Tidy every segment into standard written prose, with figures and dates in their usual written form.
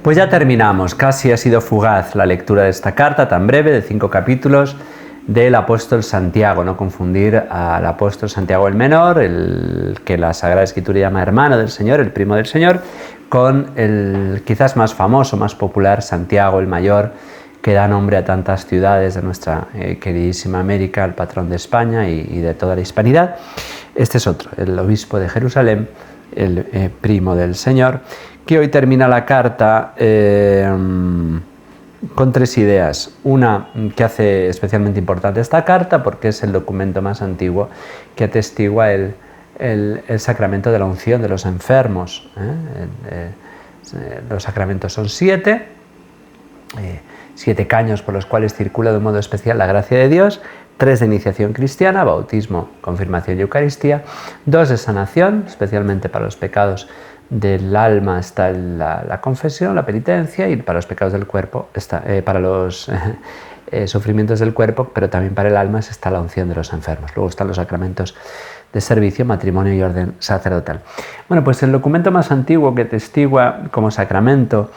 Pues ya terminamos, casi ha sido fugaz la lectura de esta carta tan breve de 5 capítulos del apóstol Santiago. No confundir al apóstol Santiago el Menor, el que la Sagrada Escritura llama hermano del Señor, el primo del Señor, con el quizás más famoso, más popular Santiago el Mayor, que da nombre a tantas ciudades de nuestra queridísima América, el patrón de España y de toda la hispanidad. Este es otro, el obispo de Jerusalén, el primo del Señor, que hoy termina la carta con 3 ideas. Una que hace especialmente importante esta carta porque es el documento más antiguo que atestigua el sacramento de la unción de los enfermos. Los sacramentos son 7 caños por los cuales circula de un modo especial la gracia de Dios, 3 de iniciación cristiana, bautismo, confirmación y Eucaristía, 2 de sanación, especialmente para los pecados del alma está la confesión, la penitencia, y para los pecados del cuerpo, para los sufrimientos del cuerpo, pero también para el alma está la unción de los enfermos. Luego están los sacramentos de servicio, matrimonio y orden sacerdotal. Bueno, pues el documento más antiguo que testigua como sacramento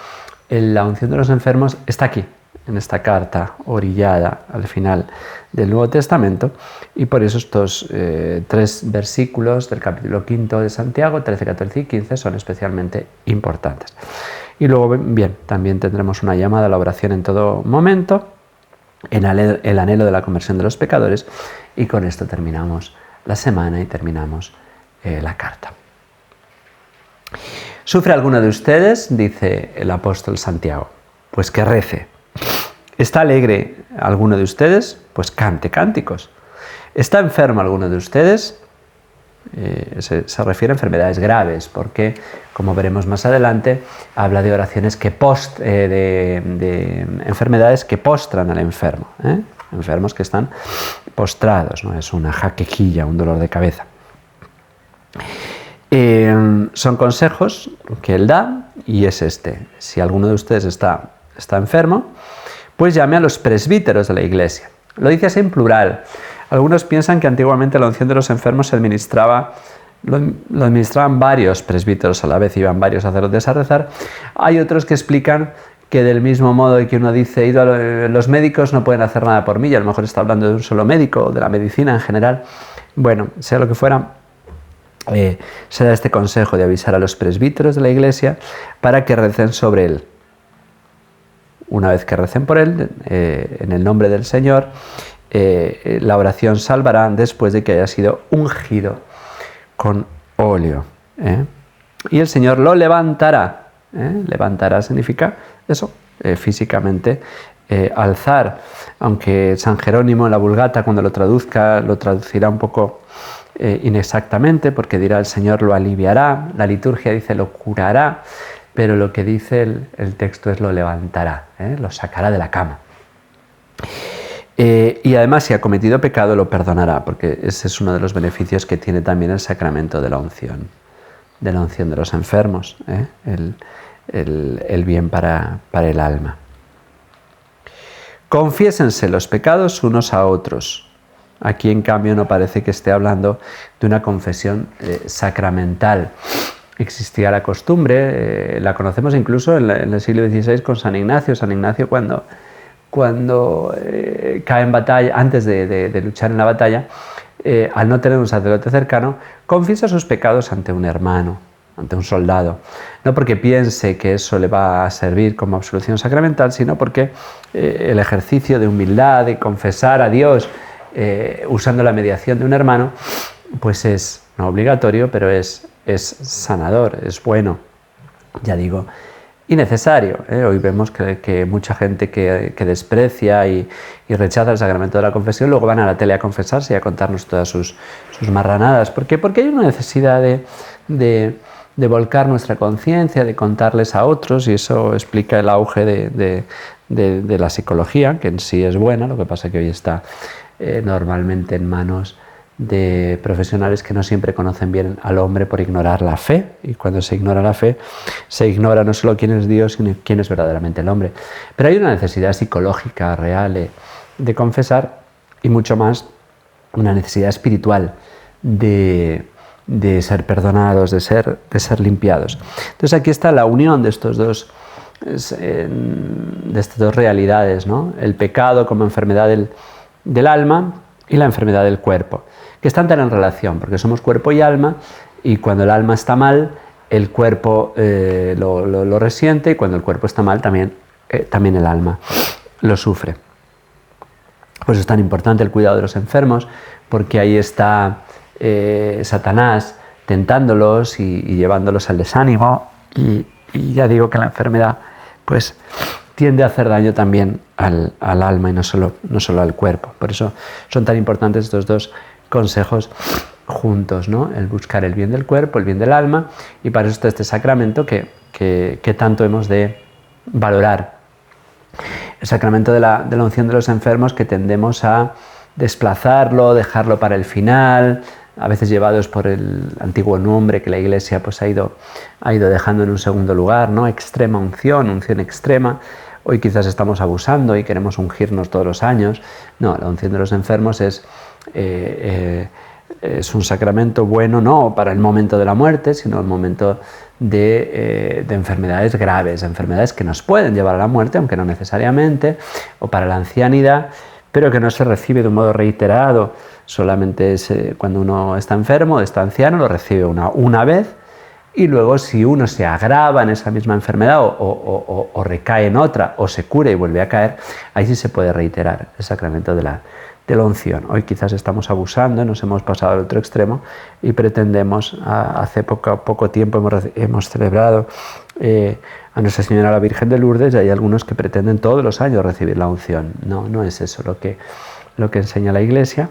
la unción de los enfermos está aquí, en esta carta orillada al final del Nuevo Testamento, y por eso estos 3 versículos del capítulo 5 de Santiago, 13, 14 y 15, son especialmente importantes. Y luego, bien, también tendremos una llamada a la oración en todo momento, en el anhelo de la conversión de los pecadores, y con esto terminamos la semana y terminamos la carta. ¿Sufre alguno de ustedes? Dice el apóstol Santiago. Pues que rece. ¿Está alegre alguno de ustedes? Pues cante cánticos. ¿Está enfermo alguno de ustedes? Se refiere a enfermedades graves, porque, como veremos más adelante, habla de oraciones de enfermedades que postran al enfermo, enfermos que están postrados, no es una jaquequilla, un dolor de cabeza. Son consejos que él da, y es este: si alguno de ustedes está enfermo, pues llame a los presbíteros de la Iglesia. Lo dice así en plural. Algunos piensan que antiguamente la unción de los enfermos se administraban varios presbíteros a la vez, iban varios sacerdotes a rezar. Hay otros que explican que del mismo modo que uno dice, los médicos no pueden hacer nada por mí, y a lo mejor está hablando de un solo médico o de la medicina en general. Bueno, sea lo que fuera, se da este consejo de avisar a los presbíteros de la Iglesia para que recen sobre él. Una vez que recen por él, en el nombre del Señor, la oración salvará después de que haya sido ungido con óleo. Y el Señor lo levantará. Levantará significa eso, físicamente alzar. Aunque San Jerónimo en la Vulgata, cuando lo traduzca, lo traducirá un poco inexactamente, porque dirá el Señor lo aliviará. La liturgia dice lo curará. Pero lo que dice el texto es lo levantará, lo sacará de la cama. Y además, si ha cometido pecado, lo perdonará, porque ese es uno de los beneficios que tiene también el sacramento de la unción de los enfermos, el bien para el alma. Confiésense los pecados unos a otros. Aquí, en cambio, no parece que esté hablando de una confesión sacramental. Existía la costumbre, la conocemos incluso en el siglo XVI con San Ignacio. San Ignacio, cuando cae en batalla, antes de luchar en la batalla, al no tener un sacerdote cercano, confiesa sus pecados ante un hermano, ante un soldado. No porque piense que eso le va a servir como absolución sacramental, sino porque el ejercicio de humildad, de confesar a Dios usando la mediación de un hermano, pues es no obligatorio, pero es sanador, es bueno, ya digo, y necesario. Hoy vemos que mucha gente que desprecia y rechaza el sacramento de la confesión, luego van a la tele a confesarse y a contarnos todas sus marranadas. ¿Por qué? Porque hay una necesidad de volcar nuestra conciencia, de contarles a otros, y eso explica el auge de la psicología, que en sí es buena, lo que pasa es que hoy está normalmente en manos de profesionales que no siempre conocen bien al hombre por ignorar la fe, y cuando se ignora la fe, se ignora no solo quién es Dios, sino quién es verdaderamente el hombre. Pero hay una necesidad psicológica real de confesar, y mucho más una necesidad espiritual de ser perdonados, de ser limpiados. Entonces aquí está la unión de estos dos de estas dos realidades, ¿no? El pecado como enfermedad del alma y la enfermedad del cuerpo, que están tan en relación, porque somos cuerpo y alma, y cuando el alma está mal, el cuerpo lo resiente, y cuando el cuerpo está mal, también el alma lo sufre. Por eso es tan importante el cuidado de los enfermos, porque ahí está Satanás tentándolos y llevándolos al desánimo, y ya digo que la enfermedad pues tiende a hacer daño también al alma y no solo al cuerpo. Por eso son tan importantes estos dos consejos juntos, ¿no? El buscar el bien del cuerpo, el bien del alma, y para eso está este sacramento que tanto hemos de valorar. El sacramento de la unción de los enfermos, que tendemos a desplazarlo, dejarlo para el final, a veces llevados por el antiguo nombre que la Iglesia pues ha ido dejando en un segundo lugar, ¿no? Extrema unción extrema. Hoy quizás estamos abusando y queremos ungirnos todos los años. No, la unción de los enfermos es un sacramento bueno no para el momento de la muerte, sino el momento de enfermedades graves, enfermedades que nos pueden llevar a la muerte, aunque no necesariamente, o para la ancianidad, pero que no se recibe de un modo reiterado. Solamente es cuando uno está enfermo, está anciano, lo recibe una vez, y luego si uno se agrava en esa misma enfermedad o recae en otra, o se cura y vuelve a caer, ahí sí se puede reiterar el sacramento de la unción. Hoy quizás estamos abusando, nos hemos pasado al otro extremo y pretendemos, hace poco tiempo hemos celebrado a Nuestra Señora la Virgen de Lourdes, y hay algunos que pretenden todos los años recibir la unción. No es eso lo que enseña la Iglesia,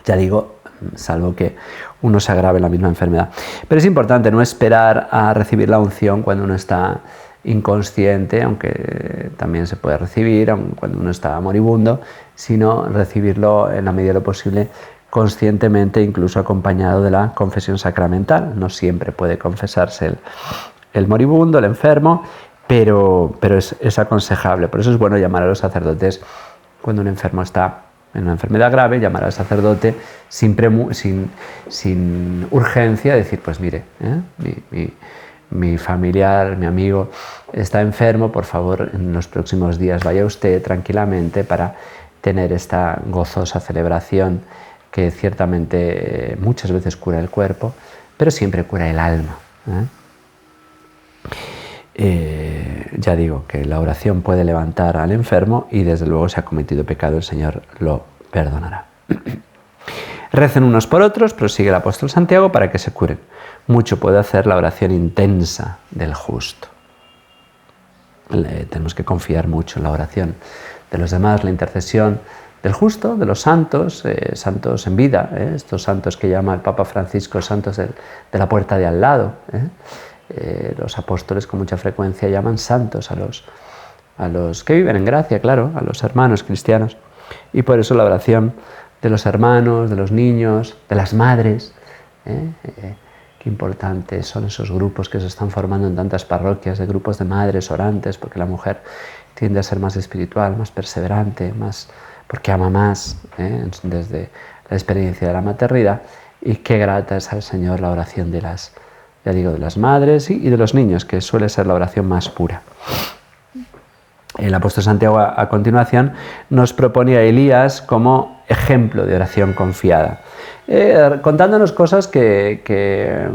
ya digo, salvo que uno se agrave en la misma enfermedad. Pero es importante no esperar a recibir la unción cuando uno está inconsciente, aunque también se puede recibir aun cuando uno está moribundo, sino recibirlo en la medida de lo posible conscientemente, incluso acompañado de la confesión sacramental. No siempre puede confesarse el moribundo, el enfermo, pero es aconsejable. Por eso es bueno llamar a los sacerdotes cuando un enfermo está en una enfermedad grave, llamar al sacerdote sin urgencia, decir, pues mire, mi familiar, mi amigo está enfermo, por favor, en los próximos días vaya usted tranquilamente para tener esta gozosa celebración que ciertamente muchas veces cura el cuerpo, pero siempre cura el alma. Ya digo que la oración puede levantar al enfermo, y desde luego si ha cometido pecado el Señor lo perdonará. Recen unos por otros, prosigue el apóstol Santiago, para que se curen. Mucho puede hacer la oración intensa del justo. Tenemos que confiar mucho en la oración de los demás, la intercesión del justo, de los santos, santos en vida, estos santos que llama el Papa Francisco santos de la puerta de al lado. Los apóstoles con mucha frecuencia llaman santos a los que viven en gracia, claro, a los hermanos cristianos. Y por eso la oración de los hermanos, de los niños, de las madres, qué importantes son esos grupos que se están formando en tantas parroquias, de grupos de madres orantes, porque la mujer tiende a ser más espiritual, más perseverante, porque ama más, desde la experiencia de la maternidad. Y qué grata es al Señor la oración de las madres y de los niños, que suele ser la oración más pura. El apóstol Santiago a continuación nos propone a Elías como ejemplo de oración confiada, contándonos cosas que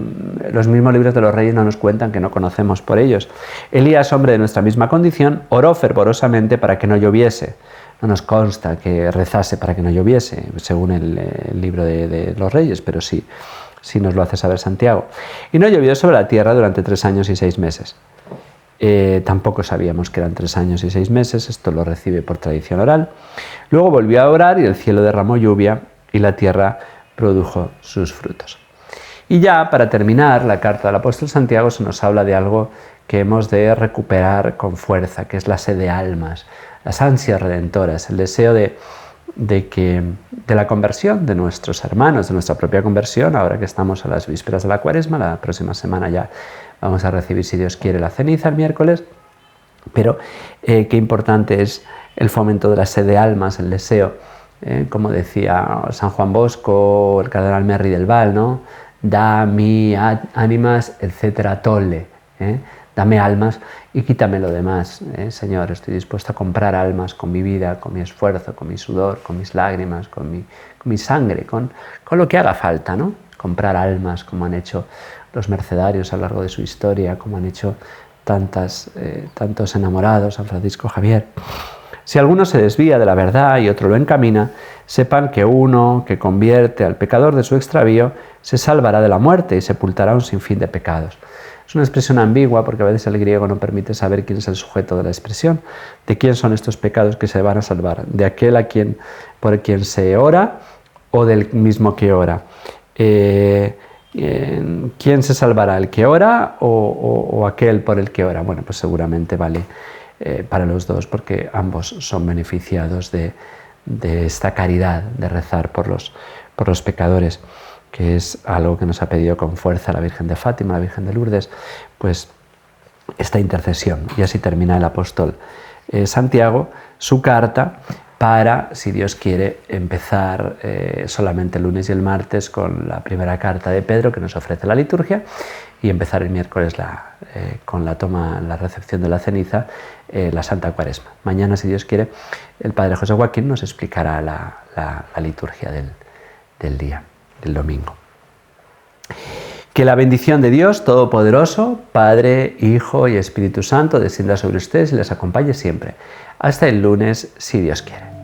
los mismos libros de los reyes no nos cuentan, que no conocemos por ellos. Elías, hombre de nuestra misma condición, oró fervorosamente para que no lloviese. No nos consta que rezase para que no lloviese, según el libro de los reyes, pero sí nos lo hace saber Santiago. Y no llovió sobre la tierra durante 3 años y 6 meses. Tampoco sabíamos que eran 3 años y 6 meses, esto lo recibe por tradición oral. Luego volvió a orar y el cielo derramó lluvia y la tierra produjo sus frutos. Y ya para terminar la carta del apóstol Santiago se nos habla de algo que hemos de recuperar con fuerza, que es la sed de almas, las ansias redentoras, el deseo de la conversión de nuestros hermanos, de nuestra propia conversión, ahora que estamos a las vísperas de la Cuaresma. La próxima semana ya vamos a recibir, si Dios quiere, la ceniza el miércoles, pero qué importante es el fomento de la sed de almas, el deseo, como decía San Juan Bosco o el cardenal Merry del Val, ¿no? Da mi ánimas, etcétera, tolle, dame almas y quítame lo demás. Señor, estoy dispuesto a comprar almas con mi vida, con mi esfuerzo, con mi sudor, con mis lágrimas, con mi sangre, con lo que haga falta, ¿no? Comprar almas como han hecho los mercedarios a lo largo de su historia, como han hecho tantos enamorados, San Francisco Javier. Si alguno se desvía de la verdad y otro lo encamina, sepan que uno que convierte al pecador de su extravío se salvará de la muerte y sepultará un sinfín de pecados. Es una expresión ambigua porque a veces el griego no permite saber quién es el sujeto de la expresión. ¿De quién son estos pecados que se van a salvar? ¿De aquel por quien se ora o del mismo que ora? ¿Quién se salvará? ¿El que ora o aquel por el que ora? Bueno, pues seguramente vale para los dos, porque ambos son beneficiados de esta caridad de rezar por los pecadores, que es algo que nos ha pedido con fuerza la Virgen de Fátima, la Virgen de Lourdes, pues esta intercesión. Y así termina el apóstol Santiago su carta para, si Dios quiere, empezar solamente el lunes y el martes con la primera carta de Pedro que nos ofrece la liturgia y empezar el miércoles con la recepción de la ceniza, la Santa Cuaresma. Mañana, si Dios quiere, el Padre José Joaquín nos explicará la liturgia del día, del domingo. Que la bendición de Dios Todopoderoso, Padre, Hijo y Espíritu Santo, descienda sobre ustedes y les acompañe siempre. Hasta el lunes, si Dios quiere.